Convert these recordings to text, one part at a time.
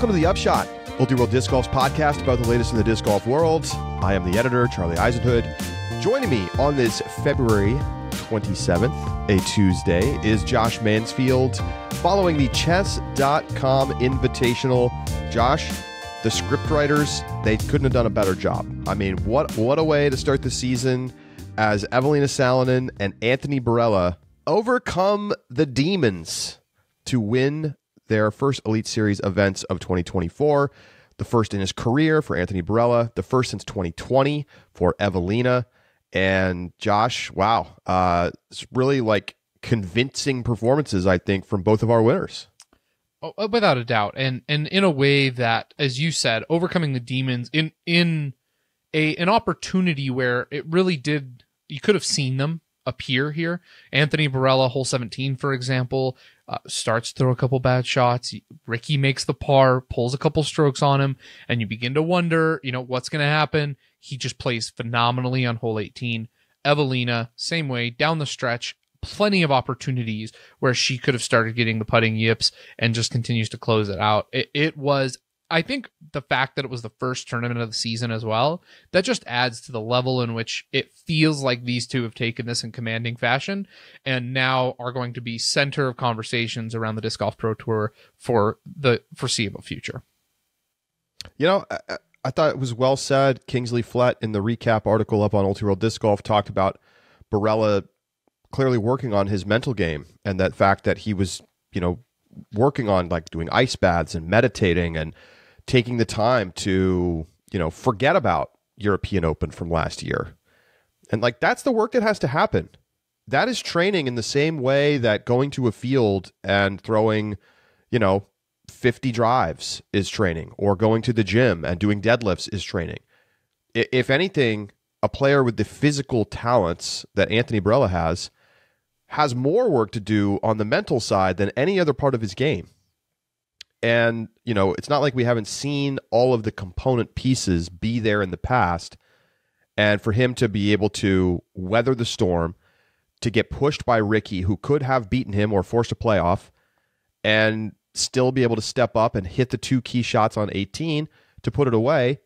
Welcome to the Upshot, Multi-World Disc Golf's podcast about the latest in the disc golf world. I am the editor, Charlie Eisenhood. Joining me on this February 27th, a Tuesday, is Josh Mansfield, following the Chess.com Invitational. Josh, the scriptwriters, they couldn't have done a better job. I mean, what a way to start the season as Evelina Salonen and Anthony Barela overcome the demons to win their first Elite Series events of 2024. The first in his career for Anthony Barela, the first since 2020 for Evelina. And Josh, wow, it's really like convincing performances, I think, from both of our winners. Oh, without a doubt. And in a way that, as you said, overcoming the demons in an opportunity where it really did, you could have seen them appear here. Anthony Barela, hole 17, for example, starts to throw a couple bad shots. Ricky makes the par, pulls a couple strokes on him, and you begin to wonder, what's going to happen. He just plays phenomenally on hole 18. Evelina, same way, down the stretch, plenty of opportunities where she could have started getting the putting yips and just continues to close it out. It was, I think, the fact that it was the first tournament of the season as well, that just adds to the level in which it feels like these two have taken this in commanding fashion and now are going to be center of conversations around the Disc Golf Pro Tour for the foreseeable future. I thought it was well said. Kingsley Flett, in the recap article up on Multi-World Disc Golf, talked about Barela clearly working on his mental game, and that fact that he was, working on like doing ice baths and meditating and taking the time to, forget about European Open from last year. And like, that's the work that has to happen. That is training in the same way that going to a field and throwing, 50 drives is training, or going to the gym and doing deadlifts is training. If anything, a player with the physical talents that Anthony Barela has more work to do on the mental side than any other part of his game. And, it's not like we haven't seen all of the component pieces be there in the past. And for him to be able to weather the storm, to get pushed by Ricky, who could have beaten him or forced a playoff, and still be able to step up and hit the two key shots on 18 to put it away,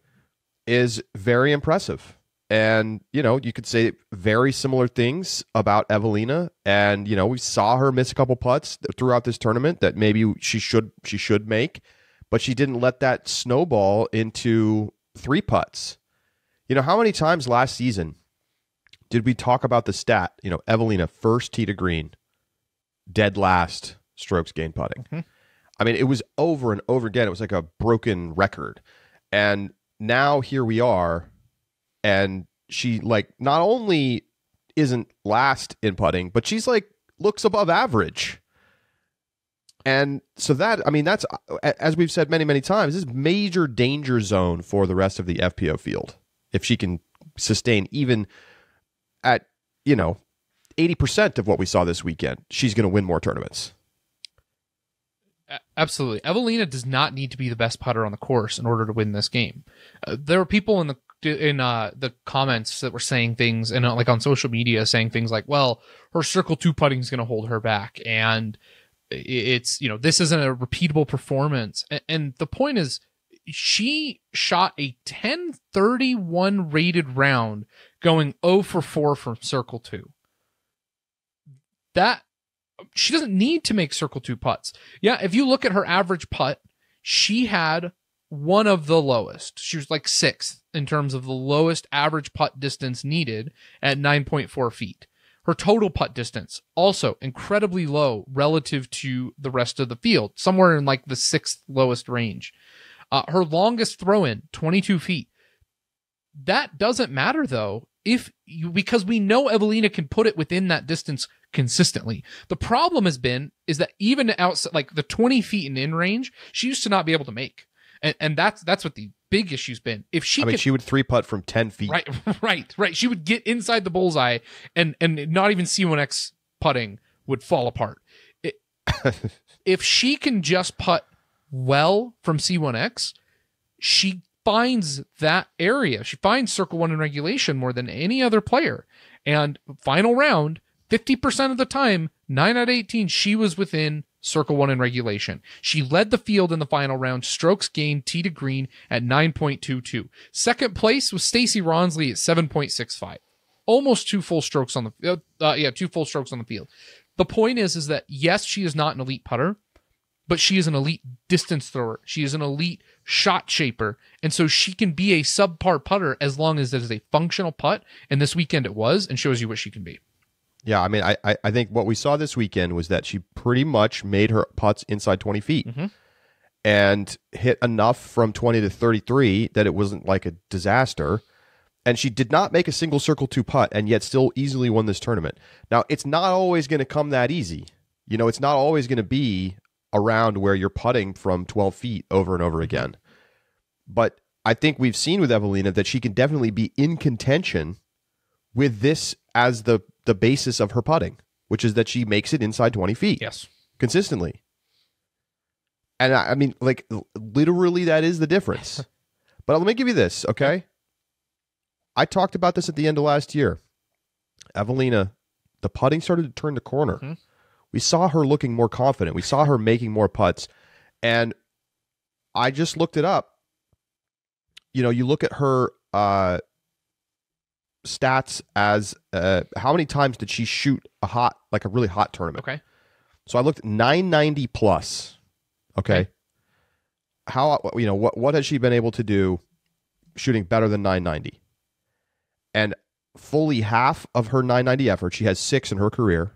is very impressive. And, you could say very similar things about Evelina. And, we saw her miss a couple putts throughout this tournament that maybe she should make, but she didn't let that snowball into 3 putts. How many times last season did we talk about the stat, Evelina first tee to green, dead last strokes gained putting? Mm-hmm. I mean, it was over and over again. It was like a broken record. And now here we are. And she not only isn't last in putting, but she's looks above average. And so that's, as we've said many, many times, this is major danger zone for the rest of the FPO field. If she can sustain even at, 80% of what we saw this weekend, she's going to win more tournaments. Absolutely. Evelina does not need to be the best putter on the course in order to win this game. There are people in the comments that were saying things, and on social media saying things like, well, her circle 2 putting is going to hold her back, and it's, this isn't a repeatable performance. And the point is, she shot a 1031 rated round going 0 for 4 from circle 2. That she doesn't need to make circle 2 putts. Yeah, if you look at her average putt, she had one of the lowest. She was 6th in terms of the lowest average putt distance needed at 9.4 feet. Her total putt distance, also incredibly low relative to the rest of the field, somewhere in the 6th lowest range. Her longest throw-in, 22 feet. That doesn't matter, though, because we know Evelina can put it within that distance consistently. The problem is that even outside, the 20 feet in range, she used to not be able to make. And that's what the big issue's been. If she she would 3-putt from 10 feet. Right. She would get inside the bullseye and not even C1X putting would fall apart. If she can just putt well from C1X, she finds that area. She finds circle 1 in regulation more than any other player. And final round, 50% of the time, 9 out of 18, she was within circle 1 in regulation. She led the field in the final round, strokes gained tee to green at 9.22. Second place was Stacey Ronsley at 7.65. Almost 2 full strokes on the 2 full strokes on the field. The point is that yes, she is not an elite putter, but she is an elite distance thrower. She is an elite shot shaper. And so she can be a subpar putter as long as it is a functional putt. And this weekend it was, and shows you what she can be. Yeah, I mean, I think what we saw this weekend was that she pretty much made her putts inside 20 feet and hit enough from 20 to 33 that it wasn't like a disaster. And she did not make a single circle 2 putt and yet still easily won this tournament. Now, it's not always going to come that easy. You know, it's not always going to be around where you're putting from 12 feet over and over again. But I think we've seen with Evelina that she can definitely be in contention with this as the basis of her putting, which is that she makes it inside 20 feet. Yes. Consistently. And I mean, like, literally that is the difference. But let me give you this, okay? I talked about this at the end of last year. Evelina, the putting started to turn the corner. We saw her looking more confident. We saw her making more putts. And I just looked it up. You know, you look at her stats as how many times did she shoot a really hot tournament? Okay. So I looked at 990 plus. Okay. How, you know, what has she been able to do shooting better than 990? And fully half of her 990 effort, she has 6 in her career,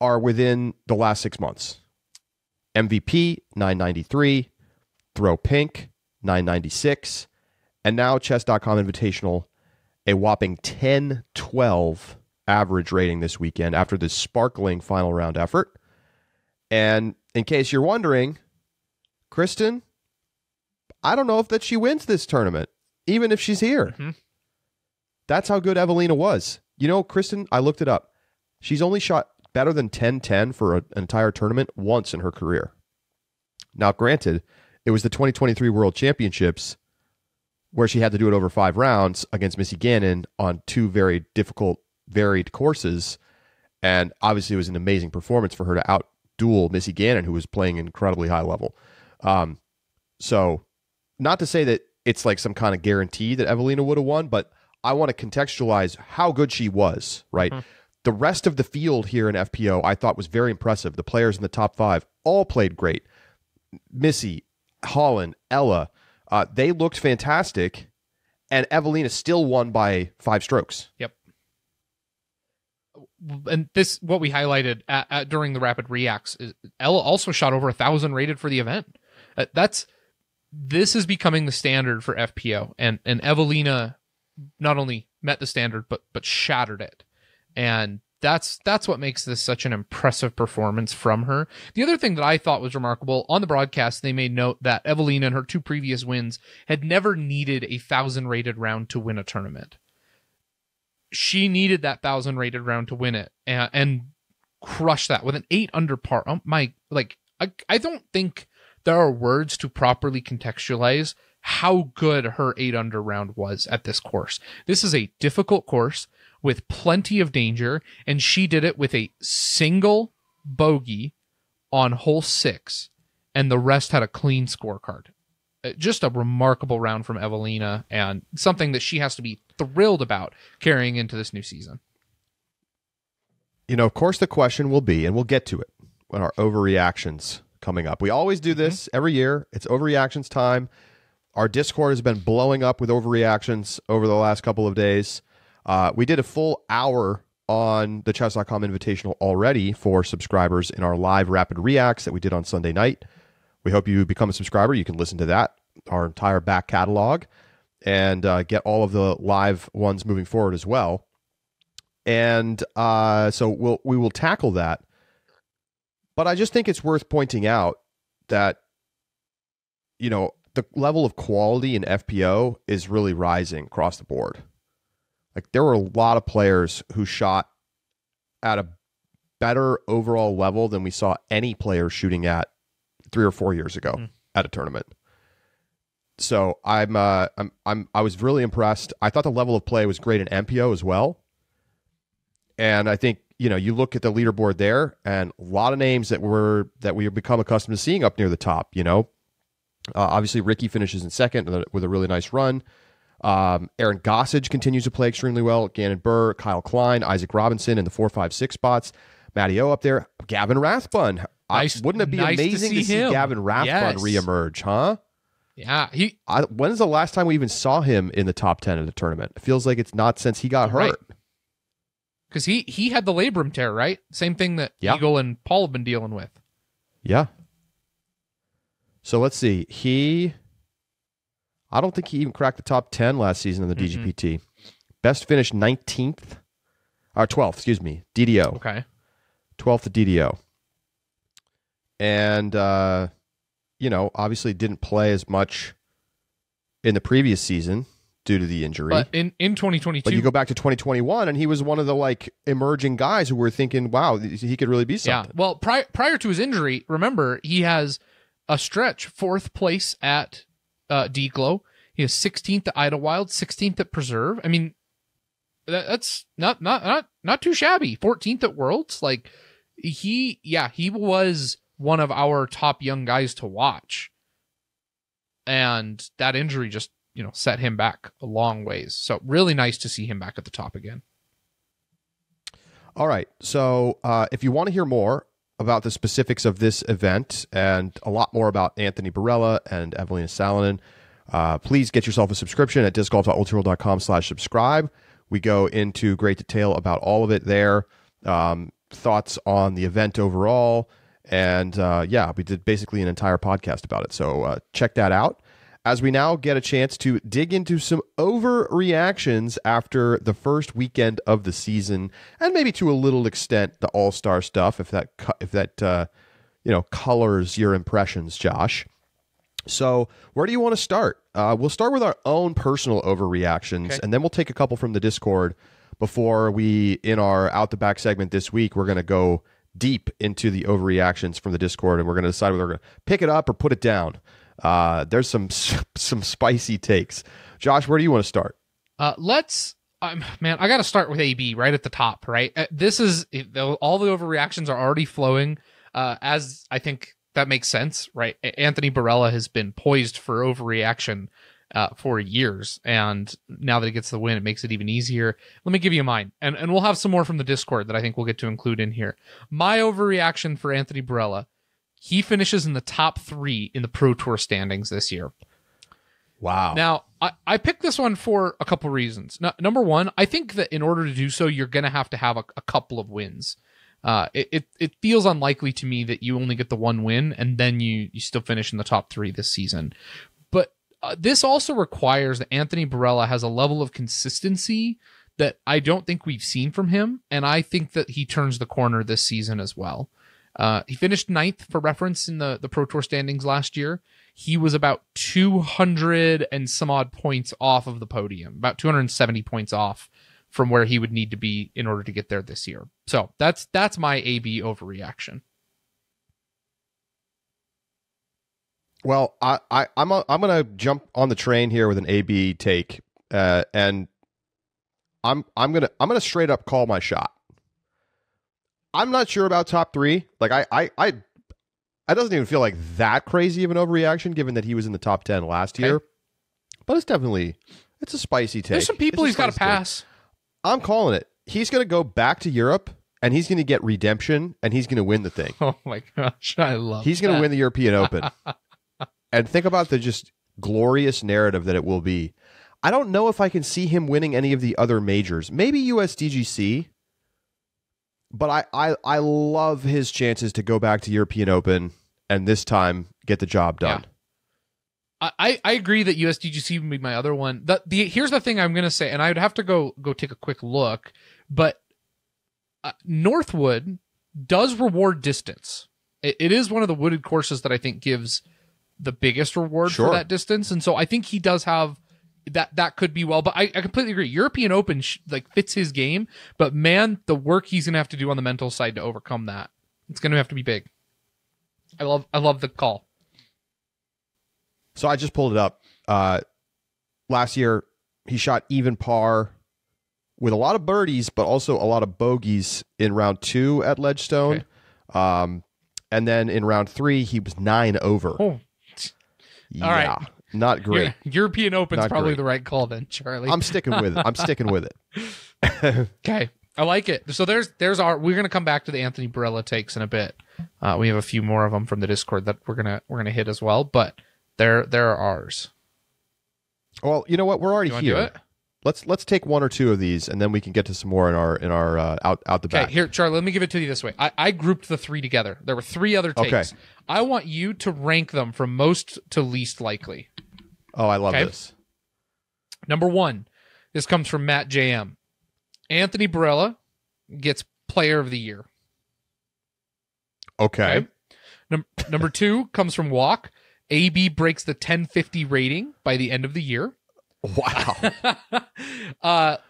are within the last 6 months. MVP, 993, Throw Pink, 996, and now Chess.com Invitational, a whopping 10-12 average rating this weekend after this sparkling final round effort. And in case you're wondering, Kristen, I don't know if that she wins this tournament, even if she's here. That's how good Evelina was. You know, Kristen, I looked it up. She's only shot better than 10-10 for an entire tournament once in her career. Now, granted, it was the 2023 World Championships where she had to do it over 5 rounds against Missy Gannon on 2 very difficult, varied courses. And obviously, it was an amazing performance for her to outduel Missy Gannon, who was playing incredibly high level. So, not to say that it's like some kind of guarantee that Evelina would have won, but I want to contextualize how good she was, right? The rest of the field here in FPO I thought was very impressive. The players in the top 5 all played great. Missy, Holland, Ella, they looked fantastic, and Evelina still won by 5 strokes. Yep. And this, what we highlighted during the Rapid Reacts, is Ella also shot over 1,000 rated for the event. This is becoming the standard for FPO, and Evelina not only met the standard but shattered it, and that's what makes this such an impressive performance from her. The other thing that I thought was remarkable, on the broadcast they made note that Evelina in her 2 previous wins had never needed a 1,000 rated round to win a tournament. She needed that 1,000 rated round to win it, and crushed that with an 8 under par. Oh my, like I don't think there are words to properly contextualize how good her 8 under round was at this course. This is a difficult course with plenty of danger, and she did it with a single bogey on hole 6, and the rest had a clean scorecard. Just a remarkable round from Evelina, and something that she has to be thrilled about carrying into this new season. You know, of course the question will be, and we'll get to it when our overreactions coming up. We always do this every year. It's overreactions time. Our Discord has been blowing up with overreactions over the last couple of days. We did a full hour on the Chess.com Invitational already for subscribers in our live Rapid Reacts that we did on Sunday night. We hope you become a subscriber. You can listen to that, our entire back catalog, and get all of the live ones moving forward as well. And so we will tackle that. But I just think it's worth pointing out that, you know, the level of quality in FPO is really rising across the board. Like, there were a lot of players who shot at a better overall level than we saw any player shooting at 3 or 4 years ago at a tournament. So I was really impressed. I thought the level of play was great in MPO as well. And I think, you look at the leaderboard there, and a lot of names that we have become accustomed to seeing up near the top. Obviously Ricky finishes in second with a really nice run. Aaron Gossage continues to play extremely well. Gannon Burr, Kyle Klein, Isaac Robinson in the 4, 5, 6 spots. Matty O up there. Gavin Rathbun. Wouldn't it be amazing to see Gavin Rathbun reemerge, huh? Yeah. When's the last time we even saw him in the top 10 of the tournament? It feels like it's not since he got hurt. Because he had the labrum tear, right? Same thing that Eagle and Paul have been dealing with. Yeah. So let's see. I don't think he even cracked the top 10 last season in the DGPT. Best finish 19th. Or 12th, excuse me. DDO. Okay. 12th at DDO. And, obviously didn't play as much in the previous season due to the injury. But in 2022. But you go back to 2021, and he was one of the, emerging guys who were thinking, wow, he could really be something. Yeah. Well, prior to his injury, remember, he has a stretch, 4th place at D-Glow. He has 16th at Idlewild, 16th at Preserve. I mean, that's not too shabby. 14th at Worlds. He was one of our top young guys to watch. And that injury just, set him back a long ways. So really nice to see him back at the top again. All right. So if you want to hear more about the specifics of this event and a lot more about Anthony Barela and Evelina Salonen, please get yourself a subscription at discgolf.ultimate.com/subscribe. We go into great detail about all of it there, thoughts on the event overall, and we did basically an entire podcast about it. So check that out. As we now get a chance to dig into some overreactions after the first weekend of the season, and maybe to a little extent the All-Star stuff, if that colors your impressions, Josh. So where do you want to start? We'll start with our own personal overreactions, and then we'll take a couple from the Discord before we, in our Out the Back segment this week, we're going to go deep into the overreactions from the Discord, and we're going to decide whether we're going to pick it up or put it down. There's some spicy takes. Josh, where do you want to start? I got to start with AB right at the top, right? This is all the overreactions are already flowing, as I think that makes sense, right? Anthony Barela has been poised for overreaction for years, and now that he gets the win, it makes it even easier. Let me give you mine, and we'll have some more from the Discord that I think we'll get to include in here. My overreaction for Anthony Barela: he finishes in the top 3 in the Pro Tour standings this year. Wow. Now, I picked this one for a couple reasons. Number one, I think that in order to do so, you're going to have a couple of wins. It feels unlikely to me that you only get the one win and then you still finish in the top 3 this season. But this also requires that Anthony Barela has a level of consistency that I don't think we've seen from him, and I think that he turns the corner this season as well. He finished 9th, for reference, in the Pro Tour standings last year. He was about 200 and some odd points off of the podium, about 270 points off from where he would need to be in order to get there this year. So that's my AB overreaction. Well, I'm gonna jump on the train here with an AB take, and I'm gonna straight up call my shot. I'm not sure about top 3. I doesn't even feel like that crazy of an overreaction, given that he was in the top 10 last year. But it's a spicy take. There's some people he's got to pass. I'm calling it. He's going to go back to Europe, and he's going to get redemption, and he's going to win the thing. Oh my gosh, I love He's going to win the European Open. And think about the just glorious narrative that it will be. I don't know if I can see him winning any of the other majors. Maybe USDGC. But I love his chances to go back to European Open and this time get the job done. Yeah. I agree that USDGC would be my other one. Here's the thing I'm going to say, and I would have to go take a quick look, but Northwood does reward distance. It is one of the wooded courses that I think gives the biggest reward for that distance, and so I think he does have that could be well, but I completely agree. European Open fits his game, but man, the work he's gonna have to do on the mental side to overcome that, it's gonna have to be big. I love the call. So I just pulled it up. Last year he shot even par with a lot of birdies, but also a lot of bogeys in round 2 at Ledgestone. Okay. And then in round 3, he was 9 over. Oh. Yeah, All right. Not great. European Open's Not probably great. the right call then, Charlie. I'm sticking with it. Okay. I like it. So there's our. We're gonna come back to the Anthony Barela takes in a bit. We have a few more of them from the Discord that we're gonna hit as well, but they're ours. Well, you know what? We're already You here. do it? Let's take 1 or 2 of these, and then we can get to some more in our out the back. Okay, here, Charlie. Let me give it to you this way. I grouped the 3 together. There were 3 other takes. Okay. I want you to rank them from most to least likely. Oh, I love this. Number 1. This comes from Matt JM. Anthony Barela gets Player of the Year. Okay. Number 2 comes from Walk. AB breaks the 1050 rating by the end of the year. Wow.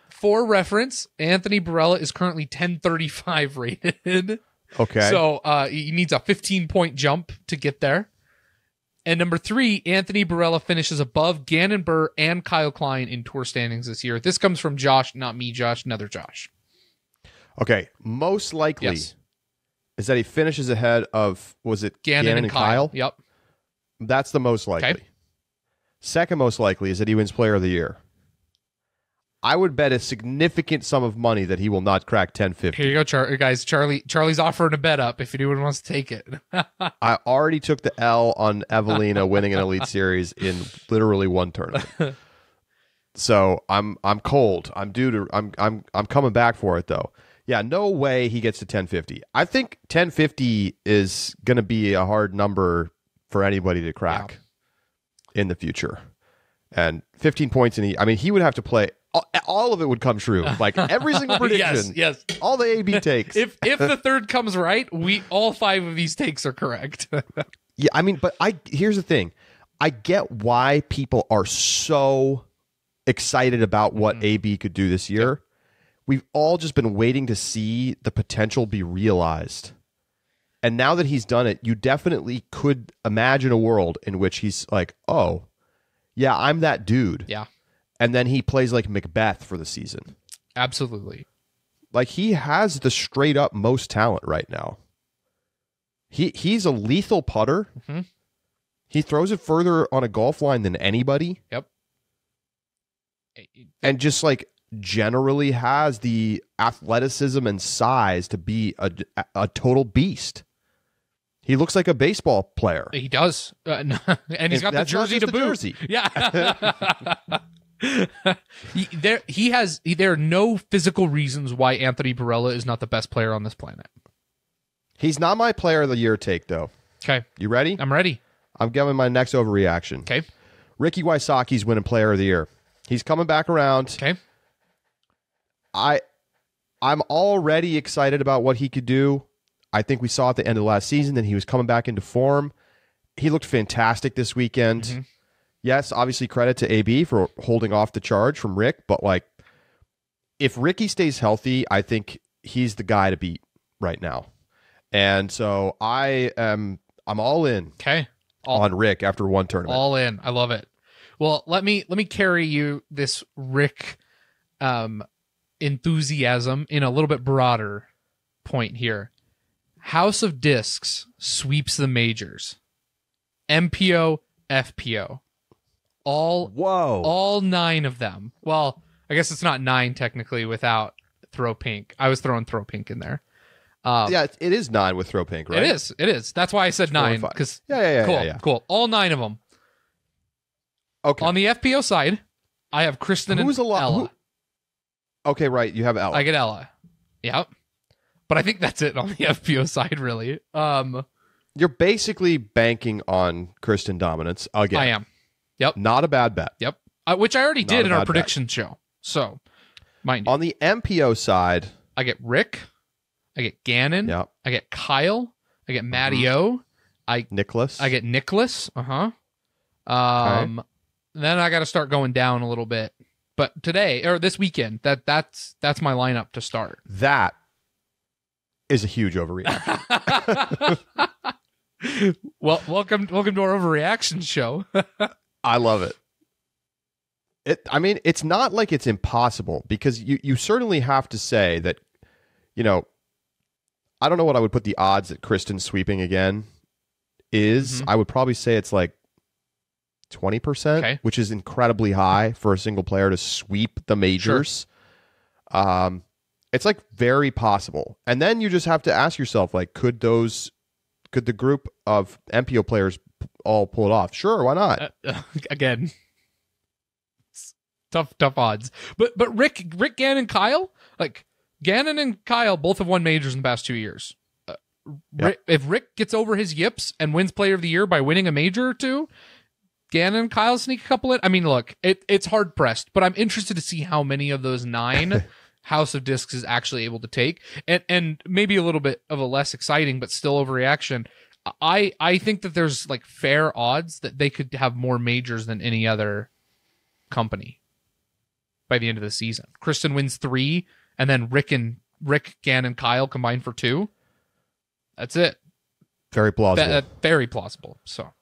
For reference, Anthony Barela is currently 1035 rated. Okay. So he needs a 15-point jump to get there. And number 3, Anthony Barela finishes above Gannon Burr and Kyle Klein in tour standings this year. This comes from Josh, not me, Josh, another Josh. Okay. Most likely Yes. is that he finishes ahead of, was it Gannon and Kyle. Yep. That's the most likely. Okay. Second most likely is that he wins Player of the Year. I would bet a significant sum of money that he will not crack 1050. Here you go, guys. Charlie's offering a bet up if anyone wants to take it. I already took the L on Evelina winning an Elite Series in literally 1 tournament. So I'm cold. I'm coming back for it though. Yeah, no way he gets to 1050. I think 1050 is going to be a hard number for anybody to crack in the future. And 15 points he would have to play. All of it would come true. Like every single prediction. Yes. All the AB takes. If the third comes right, all 5 of these takes are correct. Yeah, but here's the thing. I get why people are so excited about what AB could do this year. Yep. We've all just been waiting to see the potential be realized. And now that he's done it, you definitely could imagine a world in which he's like, oh, yeah, I'm that dude. Yeah. And then he plays like Macbeth for the season. Absolutely. Like he has the straight up most talent right now. He's a lethal putter. Mm-hmm. He throws it further on a golf line than anybody. Yep. And just like generally has the athleticism and size to be a total beast. He looks like a baseball player. He does. And he's got the jersey to boot. Jersey. Yeah. There are no physical reasons why Anthony Barela is not the best player on this planet. He's not my Player of the Year take, though. Okay. You ready? I'm ready. I'm giving my next overreaction. Okay. Ricky Wysocki's winning Player of the Year. He's coming back around. Okay. I'm already excited about what he could do. I think we saw at the end of the last season that he was coming back into form. He looked fantastic this weekend. Mm-hmm. Yes, obviously credit to AB for holding off the charge from Rick, but like if Ricky stays healthy, I think he's the guy to beat right now. And so I'm all in. Okay. On Rick after 1 tournament. All in. I love it. Well, let me carry you this Rick enthusiasm in a little bit broader point here. House of Discs sweeps the majors. MPO, FPO. All 9 of them. Well, I guess it's not 9 technically without Throw Pink. I was throwing Throw Pink in there. Yeah, it is 9 with Throw Pink, right? It is. That's why I said 9. Because cool. All 9 of them. Okay. On the FPO side, I have Kristen and Ella. Okay, right. You have Ella. I get Ella. Yep. But I think that's it on the FPO side, really. You're basically banking on Kristen dominance again. I am. Yep. Not a bad bet. Yep. Which I already did in our prediction show. So, mind you. On the MPO side, I get Rick. I get Gannon. Yep. I get Kyle. I get Matty O. Nicholas. I get Nicholas. Okay. Then I got to start going down a little bit. But today or this weekend, that's my lineup to start. That is a huge overreaction. Well, welcome to our overreaction show. I love it. I mean, it's not like it's impossible, because you certainly have to say that, I don't know what I would put the odds that Kristen sweeping again is. I would probably say it's like 20%, which is incredibly high for a single player to sweep the majors. Sure. It's like very possible. And then you just have to ask yourself, like, could the group of MPO players all pull it off? Sure, why not? Again, tough odds. But Rick, Gannon, Kyle, like Gannon and Kyle both have won majors in the past 2 years. If Rick gets over his yips and wins Player of the Year by winning a major or two, Gannon and Kyle sneak a couple in. I mean, look, it's hard pressed, but I'm interested to see how many of those 9 House of Discs is actually able to take, and maybe a little bit of a less exciting but still overreaction. I think that there's like fair odds that they could have more majors than any other company by the end of the season. Kristen wins 3, and then Rick, Gannon, Kyle combined for 2. That's it. Very plausible. Very plausible. So,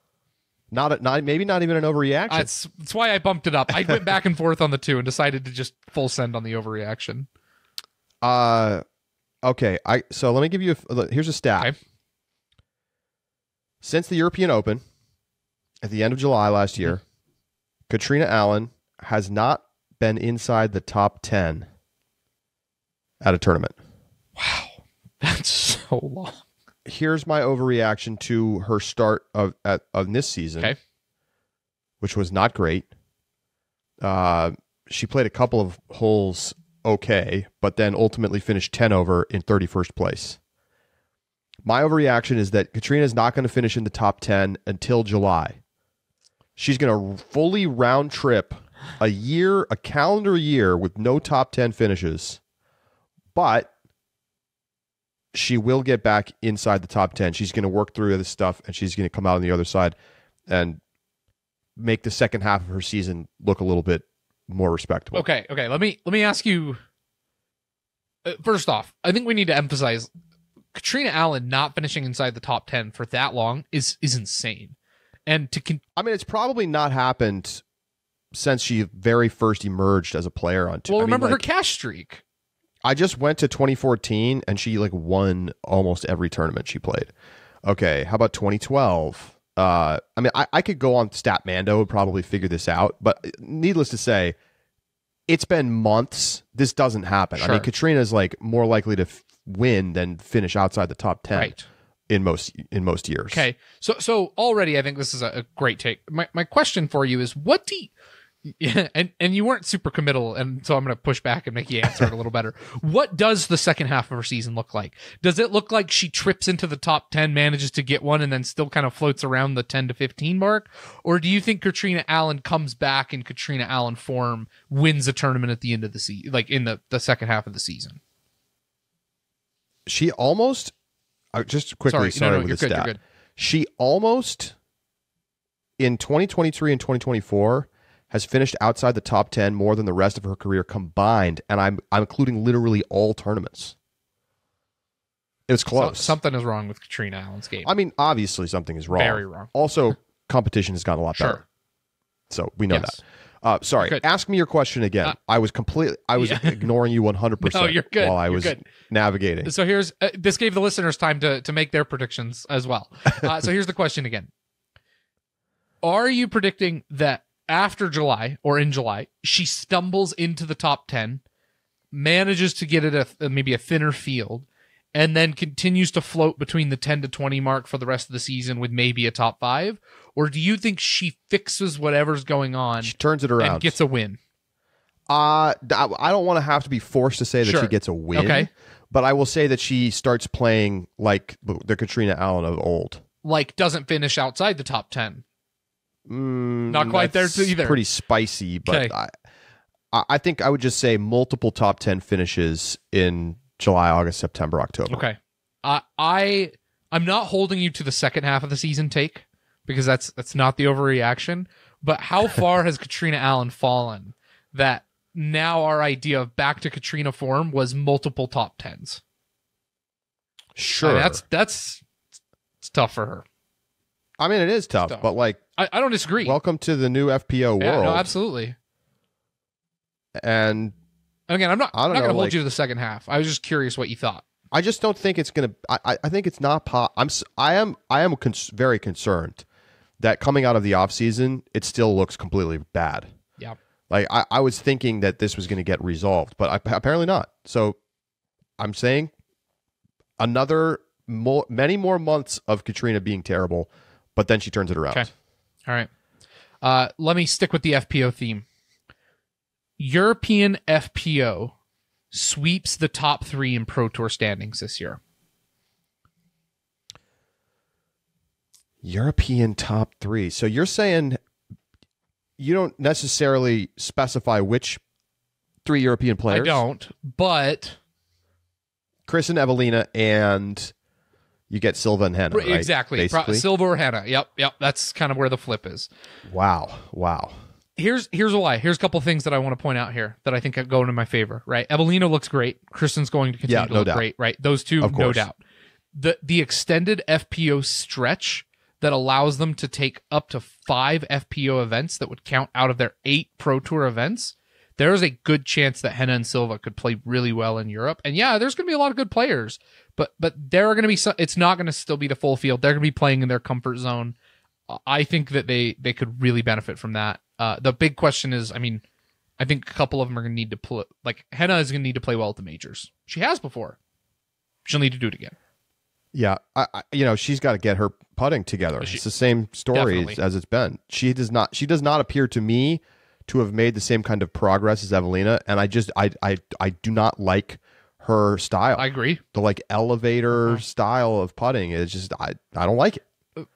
maybe not even an overreaction. That's why I bumped it up. I went back and forth on the 2 and decided to just full send on the overreaction. Okay. So let me give you here's a stat. Okay. Since the European Open at the end of July last year, Katrina Allen has not been inside the top 10 at a tournament. Wow, that's so long. Here's my overreaction to her start of this season, which was not great. She played a couple of holes okay, but then ultimately finished 10 over in 31st place. My overreaction is that Katrina is not going to finish in the top 10 until July. She's going to fully round trip a calendar year with no top 10 finishes, but she will get back inside the top 10. She's going to work through this stuff, and she's going to come out on the other side and make the second half of her season look a little bit more respectable. Okay. Let me ask you. First off, I think we need to emphasize Katrina Allen not finishing inside the top 10 for that long is insane. And I mean, it's probably not happened since she very first emerged as a player on tour. Well, remember her cash streak. I just went to 2014 and she like won almost every tournament she played. Okay, how about 2012? I mean, I could go on Statmando and probably figure this out, but needless to say, it's been months. This doesn't happen. Sure. I mean, Katrina's like more likely to win than finish outside the top 10 in most years. Okay, so already I think this is a great take. My question for you is, what do you, and you weren't super committal, and so I'm going to push back and make you answer it a little better. What does the second half of her season look like? Does it look like she trips into the top 10, manages to get one, and then still kind of floats around the 10 to 15 mark? Or do you think Katrina Allen comes back in Katrina Allen form, wins a tournament at the end of the season, like in the second half of the season? She almost, just quickly, sorry with the stat. You're good. She almost, in 2023 and 2024, has finished outside the top 10 more than the rest of her career combined, and I'm including literally all tournaments. It was close. Something is wrong with Katrina Allen's game. I mean, obviously something is wrong. Very wrong. Also, competition has gotten a lot better. So we know that. Sorry, ask me your question again. I was ignoring you 100% no, you're good. While I was navigating. So here's this gave the listeners time to make their predictions as well. So here's the question again. Are you predicting that after July or in July, she stumbles into the top 10, manages to get it maybe a thinner field, and then continues to float between the 10 to 20 mark for the rest of the season with maybe a top 5? Or do you think she fixes whatever's going on? She turns it around and gets a win? I don't want to have to be forced to say that she gets a win. Okay. But I will say that she starts playing like the Katrina Allen of old. Like doesn't finish outside the top 10. Not quite there either. Pretty spicy, but I think I would just say multiple top 10 finishes in July, August, September, October. Okay. I'm not holding you to the second half of the season take because that's not the overreaction. But how far has Katrina Allen fallen that now our idea of back to Katrina form was multiple top 10s? Sure. That's tough for her. I mean, it is tough, but like, I don't disagree. Welcome to the new FPO world. Yeah, no, absolutely. And again, I'm not I don't going to know, hold like- you to the second half. I was just curious what you thought. I just don't think it's going to. I think it's not. I am very concerned that coming out of the offseason, it still looks completely bad. Yeah. Like I was thinking that this was going to get resolved, but apparently not. So I'm saying many more months of Katrina being terrible, but then she turns it around. Okay. All right. Let me stick with the FPO theme. European FPO sweeps the top 3 in Pro Tour standings this year. European top 3. So you're saying you don't necessarily specify which 3 European players? I don't, but Chris and Evelina, and you get Silva and Henna, right? Exactly. Basically. Silva or Henna. Yep. That's kind of where the flip is. Wow. Here's why. Here's a couple things that I want to point out here that I think go into my favor, right? Evelina looks great. Kristen's going to continue to look great, right? Those two, no doubt. The extended FPO stretch that allows them to take up to 5 FPO events that would count out of their 8 Pro Tour events, there is a good chance that Henna and Silva could play really well in Europe. And yeah, there's going to be a lot of good players, but there are going to be it's not going to still be the full field. They're going to be playing in their comfort zone. I think that they could really benefit from that. The big question is, I think a couple of them are going to need to play. Like Henna is going to need to play well at the majors. She has before. She'll need to do it again. Yeah, she's got to get her putting together. It's the same story as it's been. She does not appear to me to have made the same kind of progress as Evelina, and I do not like her style. I agree. The like elevator style of putting is just I don't like it.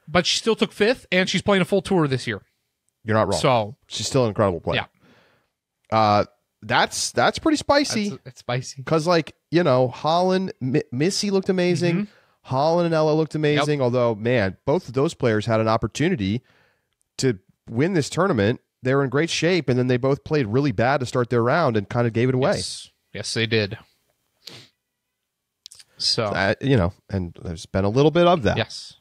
But she still took 5th, and she's playing a full tour this year. You're not wrong. So she's still an incredible player. Yeah. That's pretty spicy. It's spicy. Because Holland, Missy looked amazing. Mm-hmm. Holland and Ella looked amazing. Yep. Although, man, both of those players had an opportunity to win this tournament. They were in great shape, and then they both played really bad to start their round and kind of gave it away. Yes, they did. So and there's been a little bit of that. Yes.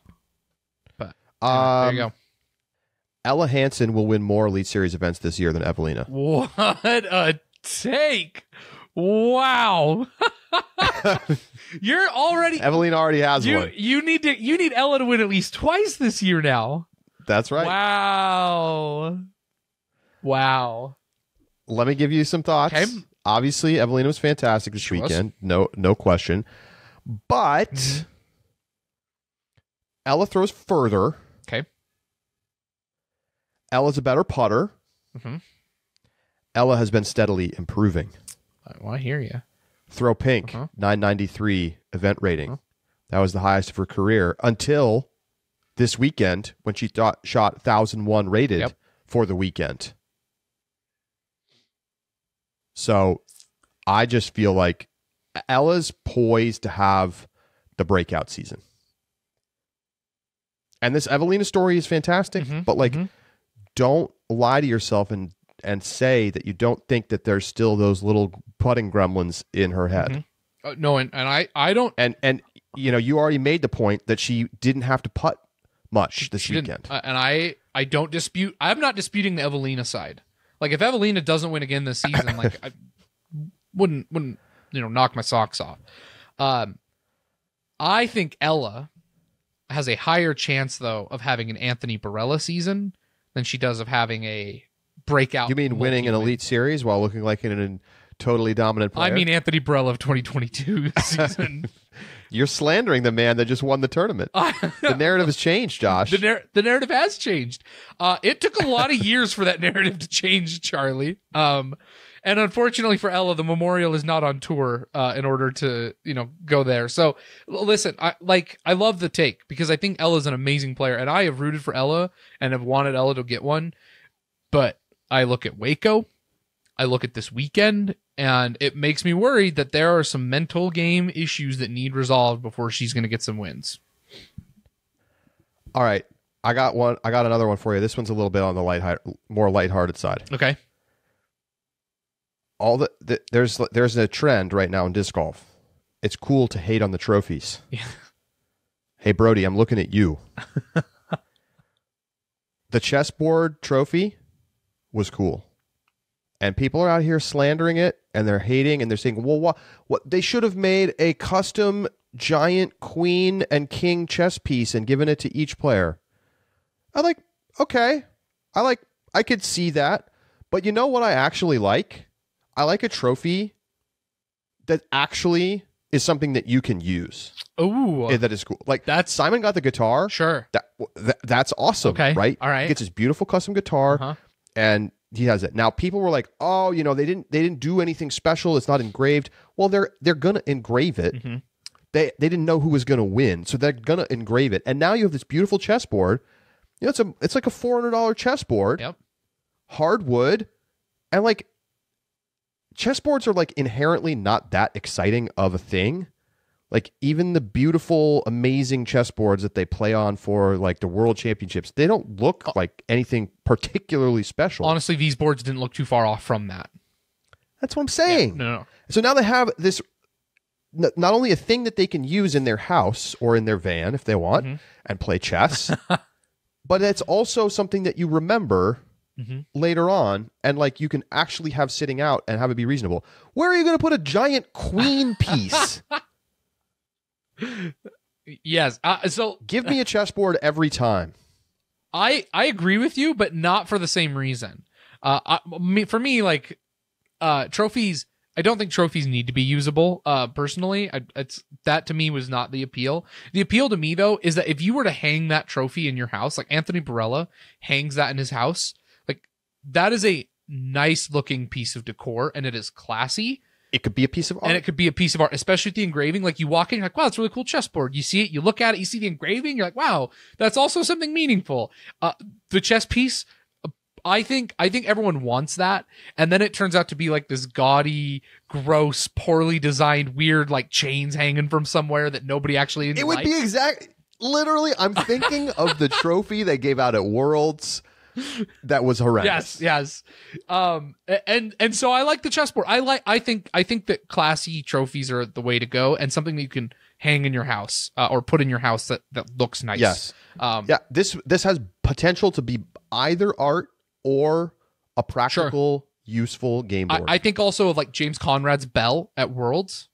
But there you go. Ella Hansen will win more Elite Series events this year than Evelina. What a take! Wow. You're already Evelina already has one. You need Ella to win at least twice this year now. That's right. Wow. Let me give you some thoughts. Okay. Obviously, Evelina was fantastic this weekend. No question. But Ella throws further. Okay. Ella's a better putter. Mm-hmm. Ella has been steadily improving. Well, I hear you. Throw pink, 993 event rating. That was the highest of her career until this weekend when she shot 1,001 rated for the weekend. So I just feel like Ella's poised to have the breakout season. And this Evelina story is fantastic, but don't lie to yourself and say that you don't think that there's still those little putting gremlins in her head. No, and I don't. And you already made the point that she didn't have to putt much this weekend. And I don't dispute. I'm not disputing the Evelina side. Like if Evelina doesn't win again this season, like I wouldn't knock my socks off. I think Ella has a higher chance though of having an Anthony Barela season than she does of having a breakout. You mean winning an Elite Series while looking like a totally dominant player? I mean Anthony Barela of 2022 season. You're slandering the man that just won the tournament. The narrative has changed, Josh. The narrative has changed. It took a lot of years for that narrative to change, Charlie. And unfortunately for Ella, the Memorial is not on tour in order to go there. So listen, I love the take because I think Ella's an amazing player, and I have rooted for Ella and have wanted Ella to get one. But I look at Waco, I look at this weekend, and it makes me worried that there are some mental game issues that need resolved before she's going to get some wins. All right. I got another one for you. This one's a little bit on the more lighthearted side. Okay. There's a trend right now in disc golf. It's cool to hate on the trophies. Yeah. Hey, Brody, I'm looking at you. The chessboard trophy was cool. And people are out here slandering it, and they're hating, and they're saying, well, what they should have made a custom giant queen and king chess piece and given it to each player. Okay. I could see that. But you know what I actually like? I like a trophy that actually is something that you can use. Ooh. That is cool. Like, that's Simon got the guitar. Sure. That's awesome, okay. right? All right. He gets his beautiful custom guitar, and he has it. Now, people were like, oh, they didn't do anything special. It's not engraved. Well, they're going to engrave it. Mm-hmm. They didn't know who was going to win, so they're going to engrave it. And now you have this beautiful chessboard. It's like a $400 chessboard. Yep. Hardwood, and like chessboards are like inherently not that exciting of a thing. Like even the beautiful, amazing chessboards that they play on for like the world championships, they don't look like anything particularly special. Honestly, these boards didn't look too far off from that. That's what I'm saying. Yeah, no. So now they have this, not only a thing that they can use in their house or in their van if they want and play chess, but it's also something that you remember later on, and like you can actually have sitting out and have it be reasonable. Where are you going to put a giant queen piece? Yes. So give me a chessboard every time. I agree with you, but not for the same reason. For me, like trophies, I don't think trophies need to be usable. Personally, that to me was not the appeal. The appeal to me though is that if you were to hang that trophy in your house, like Anthony Barela hangs that in his house, like that is a nice looking piece of decor, and it is classy. It could be a piece of art. And it could be a piece of art, especially with the engraving. Like you walk in, you're like, wow, it's a really cool chessboard. You see it, you look at it, you see the engraving, you're like, wow, that's also something meaningful. The chess piece, I think everyone wants that. And then it turns out to be like this gaudy, gross, poorly designed, weird, like chains hanging from somewhere that nobody actually likes. It would be literally, I'm thinking of the trophy they gave out at Worlds. That was horrendous. Yes. And so I like the chessboard. I think that classy trophies are the way to go, and something that you can hang in your house or put in your house that looks nice. Yes. This has potential to be either art or a practical, useful game board. I think also of like James Conrad's bell at Worlds.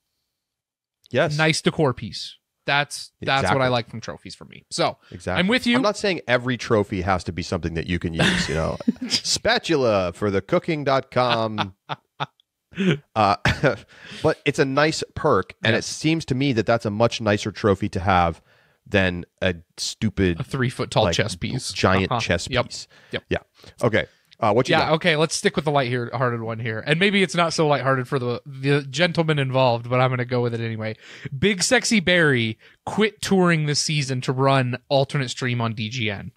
Yes. Nice decor piece. That's what I like from trophies for me. So exactly. I'm with you. I'm not saying every trophy has to be something that you can use, Spatula for the cooking.com. But it's a nice perk, and it seems to me that that's a much nicer trophy to have than a stupid 3-foot tall chess piece. Giant chess piece. Yep. Yeah. Okay. What you got? Okay, let's stick with the light-hearted one here. And maybe it's not so lighthearted for the gentleman involved, but I'm going to go with it anyway. Big Sexy Barry quit touring this season to run alternate stream on DGN.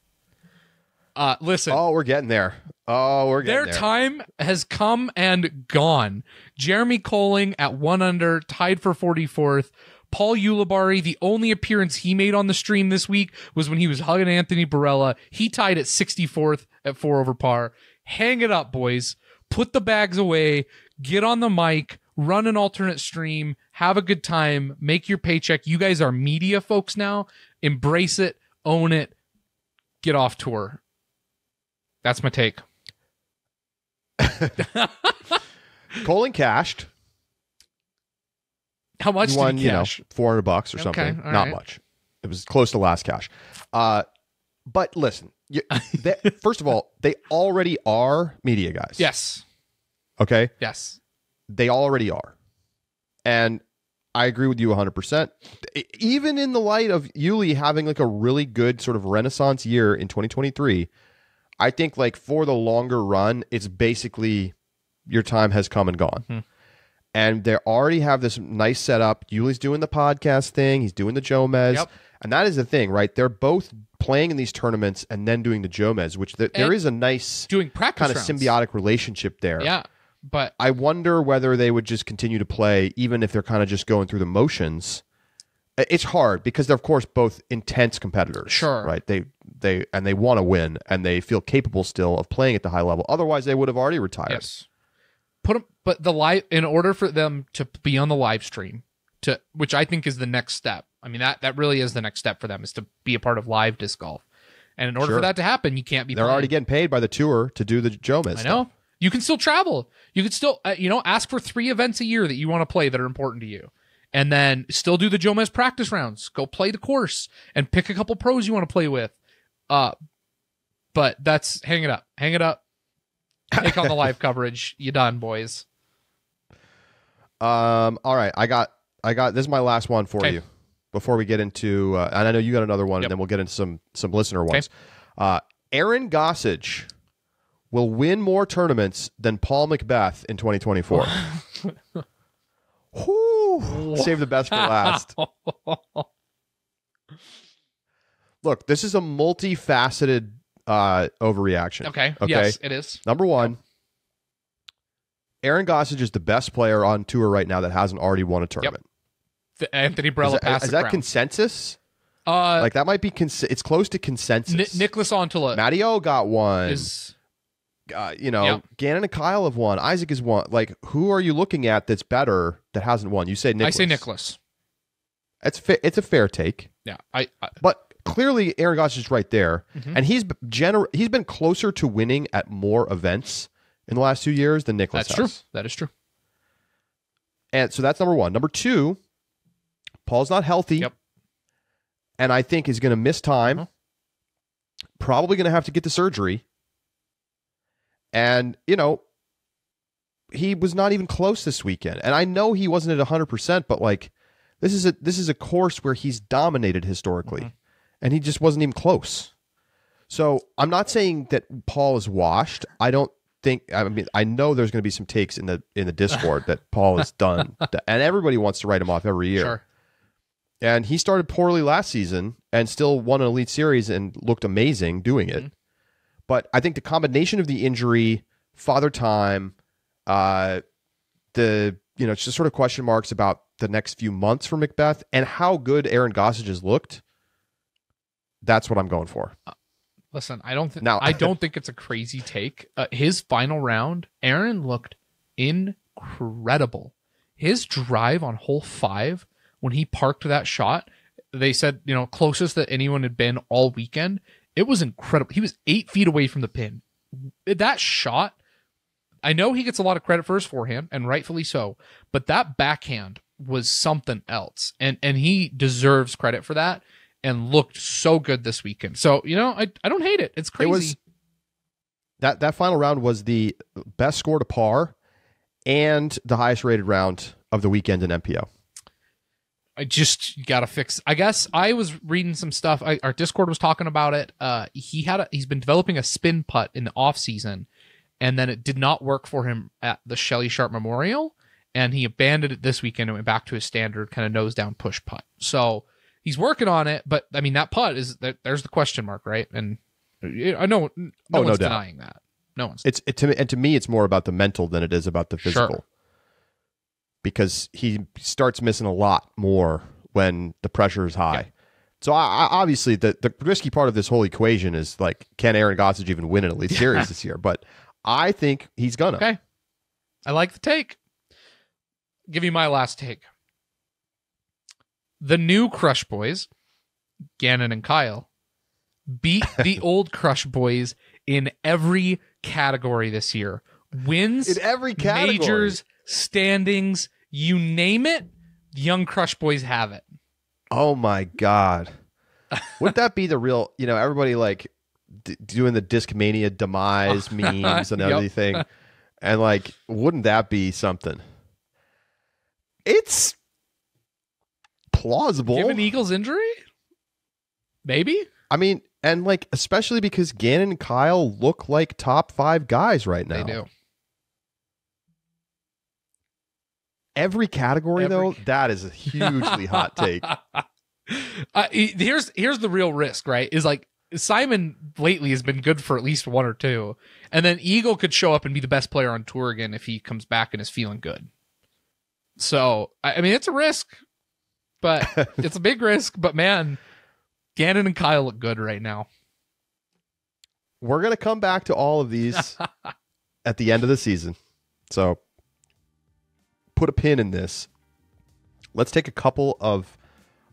Listen. Oh, we're getting there. Their time has come and gone. Jeremy Colling at 1 under, tied for 44th. Paul Ulibarri, the only appearance he made on the stream this week was when he was hugging Anthony Barela. He tied at 64th at 4 over par. Hang it up, boys. Put the bags away. Get on the mic. Run an alternate stream. Have a good time. Make your paycheck. You guys are media folks now. Embrace it. Own it. Get off tour. That's my take. Colin cashed. How much did he cash? $400 or something. Not much. It was close to last cash. But listen, first of all, they already are media guys. Yes. Okay? Yes. They already are. And I agree with you 100%. Even in the light of Yuli having like a really good sort of renaissance year in 2023, I think like for the longer run, it's basically your time has come and gone. Mm-hmm. And they already have this nice setup. Yuli's doing the podcast thing. He's doing the Jomez. Yep. And that is the thing, right? They're both playing in these tournaments and then doing the Jomez, which there is a nice doing practice kind of rounds. Symbiotic relationship there. Yeah. But I wonder whether they would just continue to play, even if they're kind of just going through the motions. It's hard because they're, of course, both intense competitors. Sure. Right? They want to win, and they feel capable still of playing at the high level. Otherwise, they would have already retired. Yes. But in order for them to be on the live stream, which I think is the next step. I mean, that really is the next step for them, is to be a part of live disc golf. And in order for that to happen, you can't be. They're already getting paid by the tour to do the Jomez. I know. You can still travel. You can still, ask for 3 events a year that you want to play that are important to you. And then still do the Jomez practice rounds. Go play the course and pick a couple pros you want to play with. But that's, hang it up. Hang it up. Take on the live coverage. You done, boys. All right. I got, this is my last one for you before we get into, and I know you got another one, and then we'll get into some listener ones. Aaron Gossage will win more tournaments than Paul Macbeth in 2024. Whew, save the best for last. Look, this is a multifaceted overreaction. Okay. Yes, it is. Number one, Aaron Gossage is the best player on tour right now that hasn't already won a tournament. Anthony Barela passed is the that crown. Consensus? Like that might be it's close to consensus. Nicholas Ontala Matteo got one. Gannon and Kyle have won. Isaac has won. Like, who are you looking at that's better that hasn't won? You say Nicholas. I say Nicholas. It's a fair take. Yeah, but clearly Aaron Gossage is right there, and he's been closer to winning at more events in the last 2 years than Nicholas has. True. That is true. And so that's number one. Number two, Paul's not healthy. Yep. And I think is going to miss time. Probably going to have to get the surgery. And, he was not even close this weekend. And I know he wasn't at 100%, but like this is a course where he's dominated historically. And he just wasn't even close. So I'm not saying that Paul is washed. I know there's going to be some takes in the Discord that Paul is done. And everybody wants to write him off every year. Sure. And he started poorly last season and still won an Elite Series and looked amazing doing it. But I think the combination of the injury, father time, it's just sort of question marks about the next few months for Macbeth and how good Aaron Gossage has looked. That's what I'm going for. Listen, I don't think it's a crazy take. His final round, Aaron looked incredible. His drive on hole 5, when he parked that shot, they said, closest that anyone had been all weekend. It was incredible. He was 8 feet away from the pin. That shot, I know he gets a lot of credit for his forehand, and rightfully so, but that backhand was something else. And he deserves credit for that and looked so good this weekend. So, I don't hate it. It's crazy. That final round was the best score to par and the highest rated round of the weekend in MPO. I just got to fix. I guess I was reading some stuff. Our Discord was talking about it. He's been developing a spin putt in the off season, and then it did not work for him at the Shelley Sharp Memorial, and he abandoned it this weekend and went back to his standard kind of nose down push putt. So he's working on it, but I mean that putt is there's the question mark, right? And I know no one's denying that. No one's. To me, it's more about the mental than it is about the physical. Sure. Because he starts missing a lot more when the pressure is high. Yeah. So I obviously the risky part of this whole equation is like, can Aaron Gossage even win an Elite Series this year? But I think he's gonna. Okay, I like the take. Give you my last take. The new Crush Boys, Gannon and Kyle, beat the old Crush Boys in every category this year. Wins in every category. Majors, standings, you name it, young Crush Boys have it. Oh my God. Wouldn't that be the real, everybody like doing the Discmania demise memes and everything. And like, wouldn't that be something? It's plausible. Given Eagles' injury? Maybe. I mean, and like, especially because Gannon and Kyle look like top 5 guys right now. They do. Every category, though, that is a hugely hot take. Here's the real risk, right? Is like Simon lately has been good for at least 1 or 2, and then Eagle could show up and be the best player on tour again if he comes back and is feeling good. So I mean, it's a risk, but it's a big risk. But man, Gannon and Kyle look good right now. We're gonna come back to all of these at the end of the season, so put a pin in this. Let's take a couple of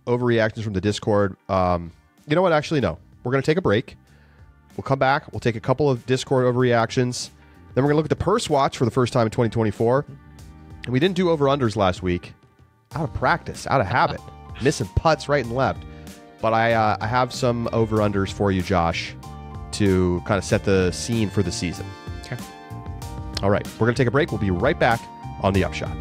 overreactions from the Discord. You know what? Actually, no. We're going to take a break. We'll come back. We'll take a couple of Discord overreactions, Then we're going to look at the purse watch for the first time in 2024. And we didn't do over-unders last week. Out of practice, out of habit. Missing putts right and left. But I have some over-unders for you, Josh, to kind of set the scene for the season. Okay. All right. We're going to take a break. We'll be right back on the Upshot.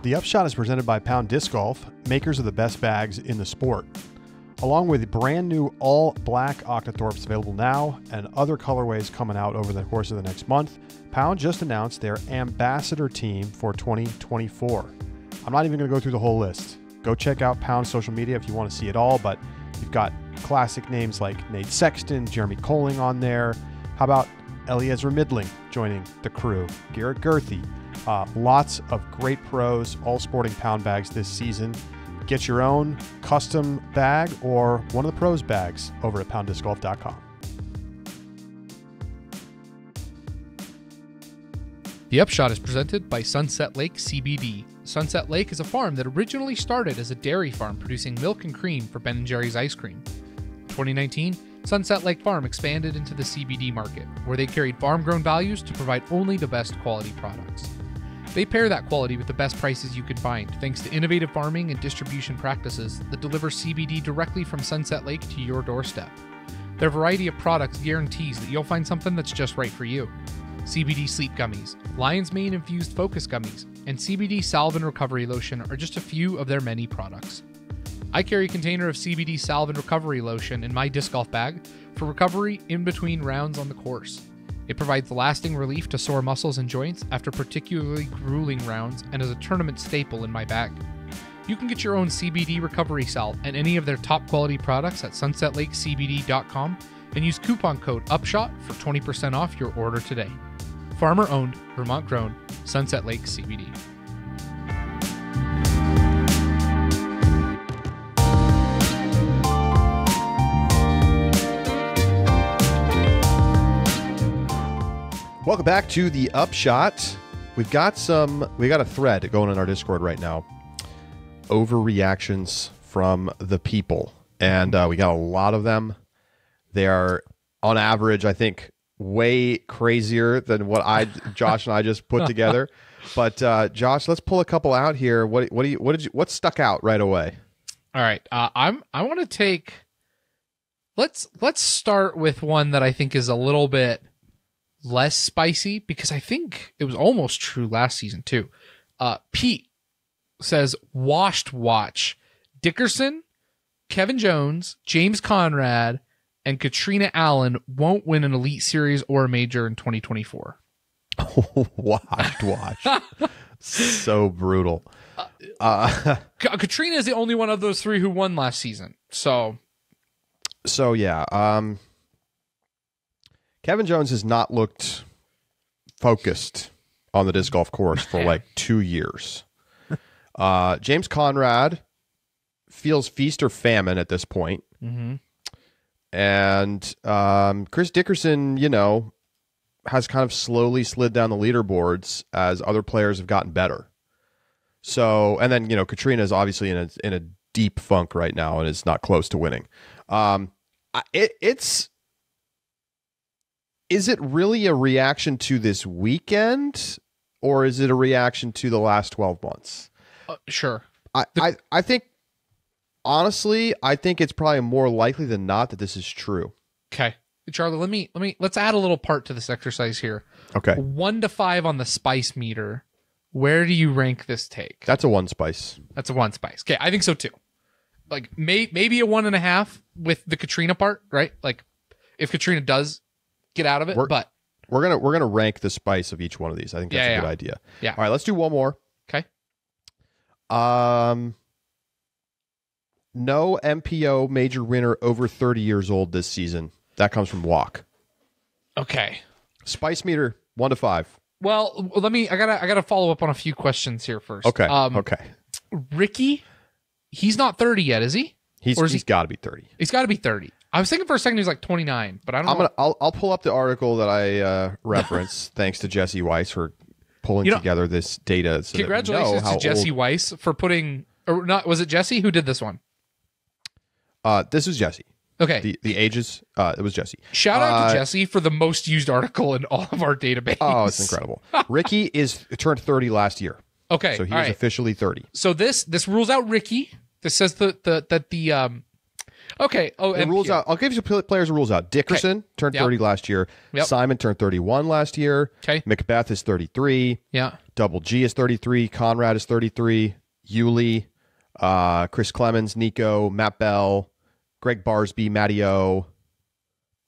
The Upshot is presented by Pound Disc Golf, makers of the best bags in the sport. Along with brand new all black Octothorpes available now and other colorways coming out over the course of the next month, Pound just announced their ambassador team for 2024. I'm not even going to go through the whole list. Go check out Pound's social media if you want to see it all, but you've got classic names like Nate Sexton, Jeremy Colling on there. How about Eliezer Midling joining the crew? Garrett Gerthy. Lots of great pros, all sporting Pound bags this season. Get your own custom bag or one of the pros' bags over at PoundDiscGolf.com. The Upshot is presented by Sunset Lake CBD. Sunset Lake is a farm that originally started as a dairy farm producing milk and cream for Ben & Jerry's ice cream. In 2019, Sunset Lake Farm expanded into the CBD market, where they carried farm-grown values to provide only the best quality products. They pair that quality with the best prices you can find, thanks to innovative farming and distribution practices that deliver CBD directly from Sunset Lake to your doorstep. Their variety of products guarantees that you'll find something that's just right for you. CBD sleep gummies, lion's mane infused focus gummies, and CBD salve and recovery lotion are just a few of their many products. I carry a container of CBD salve and recovery lotion in my disc golf bag for recovery in between rounds on the course. It provides lasting relief to sore muscles and joints after particularly grueling rounds and is a tournament staple in my bag. You can get your own CBD recovery salve and any of their top quality products at sunsetlakecbd.com and use coupon code UPSHOT for 20% off your order today. Farmer owned, Vermont grown, Sunset Lake CBD. Welcome back to the Upshot. We got a thread going in our Discord right now. Overreactions from the people. And we got a lot of them. They are, on average, I think, way crazier than what Josh and I just put together. But Josh, let's pull a couple out here. What stuck out right away? All right. I want to take. Let's start with one that I think is a little bit less spicy, because I think it was almost true last season too. Pete says, washed watch. Dickerson, Kevin Jones, James Conrad, and Katrina Allen won't win an Elite Series or a major in 2024. Washed watch. So brutal. Katrina is the only one of those three who won last season. So yeah. Kevin Jones has not looked focused on the disc golf course for like 2 years. James Conrad feels feast or famine at this point. Mm-hmm. And Chris Dickerson, has kind of slowly slid down the leaderboards as other players have gotten better. So, and then, Katrina is obviously in a deep funk right now and is not close to winning. Is it really a reaction to this weekend, or is it a reaction to the last 12 months? Sure. I think, honestly, it's probably more likely than not that this is true. Okay. Charlie, let's add a little part to this exercise here. Okay. 1 to 5 on the spice meter. Where do you rank this take? That's a 1 spice. That's a 1 spice. Okay, I think so too. Like maybe a 1.5 with the Katrina part, right? Like if Katrina does get out of it, but we're gonna rank the spice of each one of these. I think that's a good idea. Yeah. All right, let's do one more. Okay. No MPO major winner over 30 years old this season. That comes from Walk. Okay. Spice meter 1 to 5. Well, I gotta follow up on a few questions here first. Okay. Okay. Ricky, he's not 30 yet, is he? He's got to be 30. He's got to be 30. I was thinking for a second he was like 29, but I don't know. I'll pull up the article that I reference. Thanks to Jesse Weiss for pulling together this data. So congratulations to Jesse Weiss for putting Or not? Was it Jesse who did this one? This is Jesse. Okay. The ages, it was Jesse. Shout out to Jesse for the most used article in all of our database. Oh, it's incredible. Ricky turned 30 last year. Okay. So he is officially 30. So this rules out Ricky. This says that the okay. Oh, it rules out. I'll give you players who rules out. Dickerson turned 30 last year. Yep. Simon turned 31 last year. Okay. Macbeth is 33. Yeah. Double G is 33. Conrad is 33. Yuli, Chris Clemens, Nico, Matt Bell, Greg Barsby, Matty O,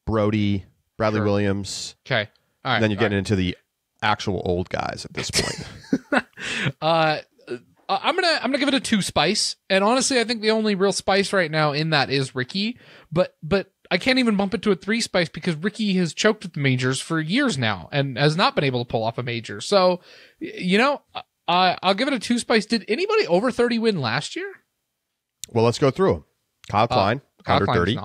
Brody, Bradley Williams. Okay. All right. And then you're getting into the actual old guys at this point. I'm gonna give it a 2 spice, and honestly, I think the only real spice right now in that is Ricky. But I can't even bump it to a 3 spice because Ricky has choked at the majors for years now and has not been able to pull off a major. So, I'll give it a 2 spice. Did anybody over 30 win last year? Well, let's go through them. Kyle Klein, under 30.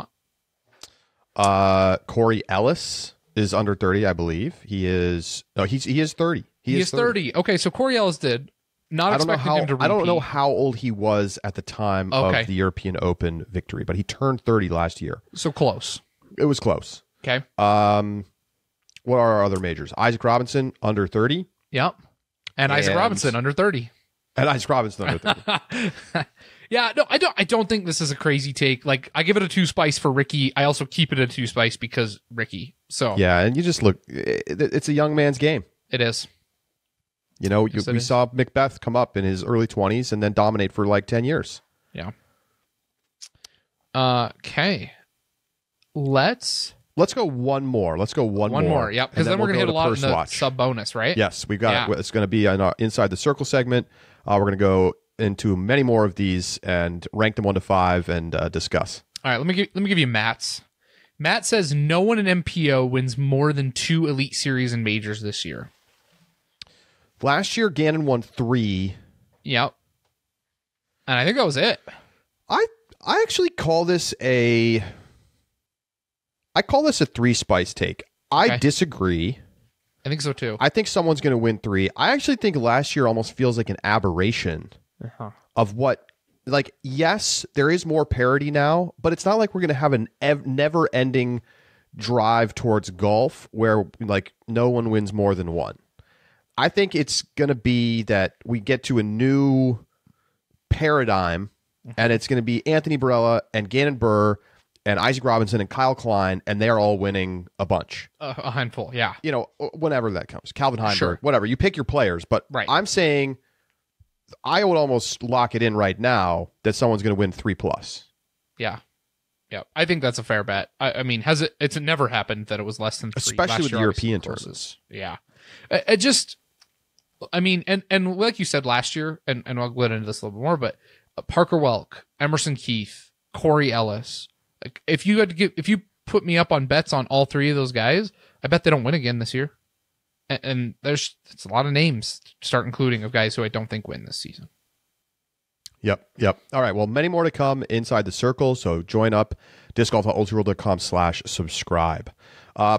Not. Corey Ellis is under 30, I believe. He is 30. He is 30. Okay, so Corey Ellis did. Not expecting him to repeat. I don't know how old he was at the time of the European Open victory, but he turned 30 last year. So close. It was close. Okay. What are our other majors? Isaac Robinson, under 30. Yep. And Isaac Robinson, under 30. And Isaac Robinson, under 30. Yeah, no, I don't think this is a crazy take. Like, I give it a 2 spice for Ricky. I also keep it a 2 spice because Ricky. So yeah, and you just look, it's a young man's game. It is. We saw Macbeth come up in his early 20s and then dominate for like 10 years. Yeah. Okay. Let's go one more. Let's go one more. Yeah, because then we're going to hit a lot in the sub bonus, right? Yes, we've got it. It's going to be on our Inside the Circle segment. We're going to go into many more of these and rank them 1 to 5 and discuss. All right, let me give you Matt's. Matt says no one in MPO wins more than 2 Elite Series and majors this year. Last year, Gannon won 3. Yep. And I think that was it. I actually call this a 3 spice take. I disagree. I think so too. I think someone's going to win 3. I actually think last year almost feels like an aberration of what, like, yes, there is more parity now, but it's not like we're going to have a never-ending drive towards golf where, like, no one wins more than 1. I think it's going to be that we get to a new paradigm, and it's going to be Anthony Barela and Gannon Burr and Isaac Robinson and Kyle Klein, and they're all winning a bunch. A handful, yeah. Whenever that comes. Calvin Heimberg, whatever. You pick your players, but I'm saying I would almost lock it in right now that someone's going to win 3+. Yeah. Yeah, I think that's a fair bet. I mean, it's never happened that it was less than 3. Especially with the European tournaments. Yeah. I just... I mean, and like you said last year, and I'll get into this a little bit more, but Parker Welk, Emerson Keith, Corey Ellis. Like, if you put me up on bets on all 3 of those guys, I bet they don't win again this year. And it's a lot of names to start including of guys who I don't think win this season. Yep. All right. Well, many more to come inside the circle. So join up discgolf.ultraworld.com/subscribe.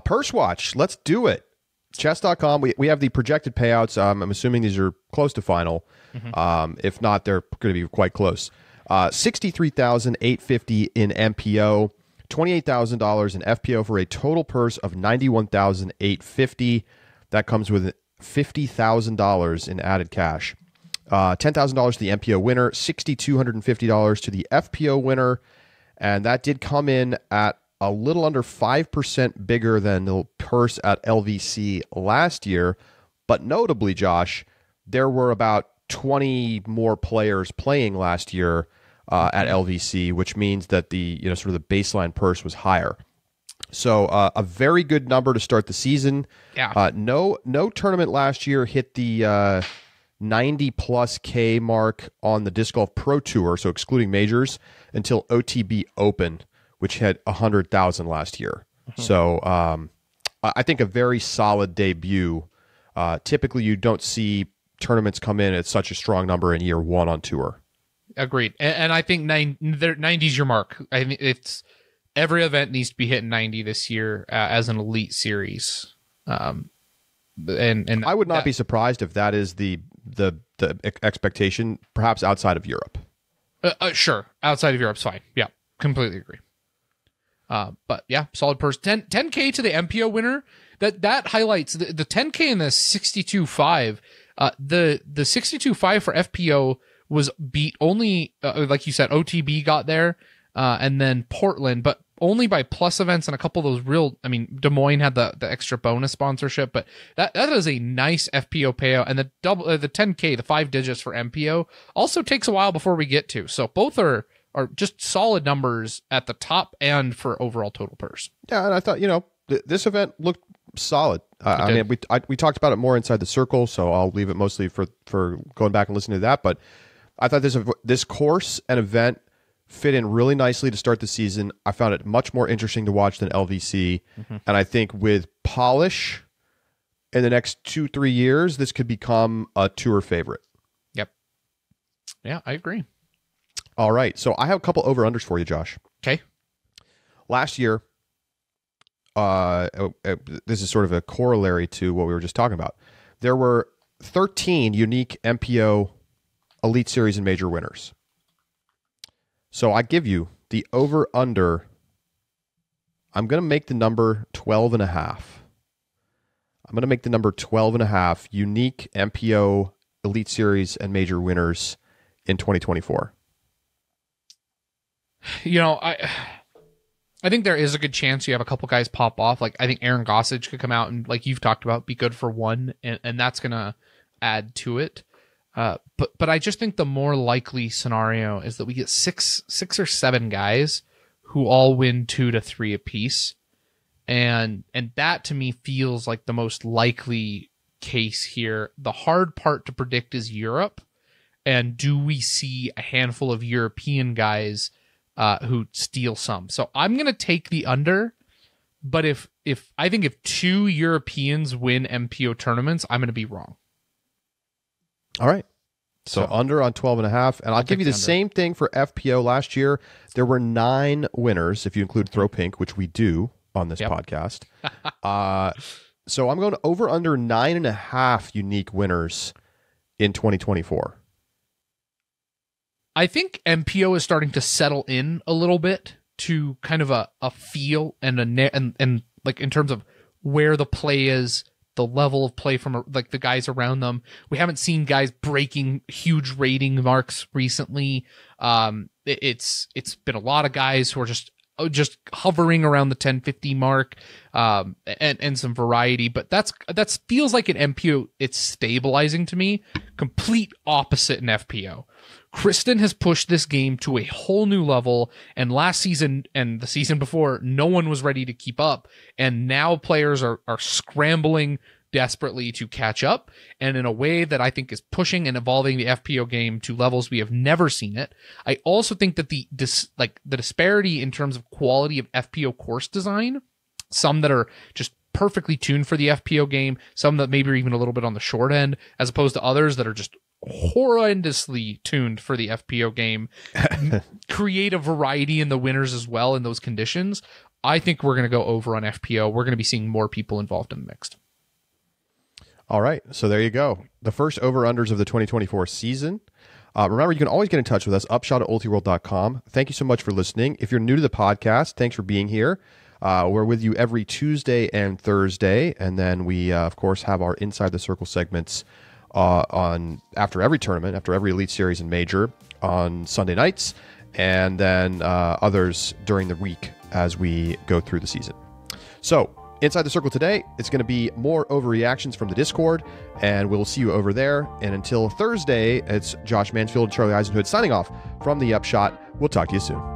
Purse watch. Let's do it. Chess.com, we have the projected payouts. I'm assuming these are close to final. If not, they're going to be quite close. $63,850 in MPO, $28,000 in FPO for a total purse of $91,850. That comes with $50,000 in added cash. $10,000 to the MPO winner, $6,250 to the FPO winner, and that did come in at a little under 5% bigger than the purse at LVC last year. But notably, Josh, there were about 20 more players playing last year at LVC, which means that the sort of the baseline purse was higher. So a very good number to start the season. Yeah. No tournament last year hit the 90+ K mark on the Disc Golf Pro Tour, so excluding majors, until OTB Open, which had 100,000 last year. So I think a very solid debut. Typically, you don't see tournaments come in at such a strong number in year 1 on tour. Agreed. And I think 90 is your mark. I mean, it's every event needs to be hitting 90 this year as an elite series. And I would not be surprised if that is the expectation, perhaps outside of Europe. Sure. Outside of Europe's fine. Yeah, completely agree. But yeah, solid purse. 10K to the MPO winner. That highlights the 10K and the 62.5. The 62.5 for FPO was beat only, like you said, OTB got there, and then Portland, but only by plus events and a couple of those real, I mean, Des Moines had the extra bonus sponsorship, but that is a nice FPO payout. And the 10K, the 5 digits for MPO also takes a while before we get to. So both are just solid numbers at the top and for overall total purse. Yeah. And I thought, this event looked solid. I mean, we talked about it more inside the circle, so I'll leave it mostly for going back and listening to that. But I thought this course and event fit in really nicely to start the season. I found it much more interesting to watch than LVC. Mm-hmm. And I think with polish in the next 2-3 years, this could become a tour favorite. Yep. Yeah, I agree. All right. So I have a couple over-unders for you, Josh. Okay. Last year, this is sort of a corollary to what we were just talking about. There were 13 unique MPO Elite Series and Major winners. So I give you the over-under. I'm going to make the number 12.5. I'm going to make the number 12.5 unique MPO Elite Series and Major winners in 2024. I think there is a good chance you have a couple guys pop off. Like, I think Aaron Gossage could come out and, like you've talked about, be good for one, and that's going to add to it. But I just think the more likely scenario is that we get six or seven guys who all win 2 to 3 apiece. And that to me feels like the most likely case here. The hard part to predict is Europe. And do we see a handful of European guys who steal some? So I'm going to take the under. But if 2 Europeans win MPO tournaments, I'm going to be wrong. All right. So under on 12.5. And I'll give you the same thing for FPO. Last year, there were 9 winners, if you include Throw Pink, which we do on this podcast. So I'm going to over under 9.5 unique winners in 2024. I think MPO is starting to settle in a little bit to kind of a feel and like in terms of where the play is, the level of play from like the guys around them. We haven't seen guys breaking huge rating marks recently. It's been a lot of guys who are just hovering around the 1050 mark, and some variety, but that's feels like an MPO. It's stabilizing to me. Complete opposite in FPO. Kristen has pushed this game to a whole new level, and last season and the season before, no one was ready to keep up, and now players are scrambling desperately to catch up, and in a way that I think is pushing and evolving the FPO game to levels we have never seen it. I also think that the disparity in terms of quality of FPO course design, some that are just perfectly tuned for the FPO game, some that maybe are even a little bit on the short end, as opposed to others that are just horrendously tuned for the FPO game, create a variety in the winners as well in those conditions. I think we're going to go over on FPO. We're going to be seeing more people involved in the mixed. All right. So there you go. The first over-unders of the 2024 season. Remember, you can always get in touch with us, upshot@ultiworld.com. Thank you so much for listening. If you're new to the podcast, thanks for being here. We're with you every Tuesday and Thursday. And then we, of course, have our Inside the Circle segments on after every tournament, after every Elite Series and Major on Sunday nights, and then others during the week as we go through the season. So Inside the Circle today, it's going to be more overreactions from the Discord, and we'll see you over there. And until Thursday, it's Josh Mansfield and Charlie Eisenhood signing off from the Upshot. We'll talk to you soon.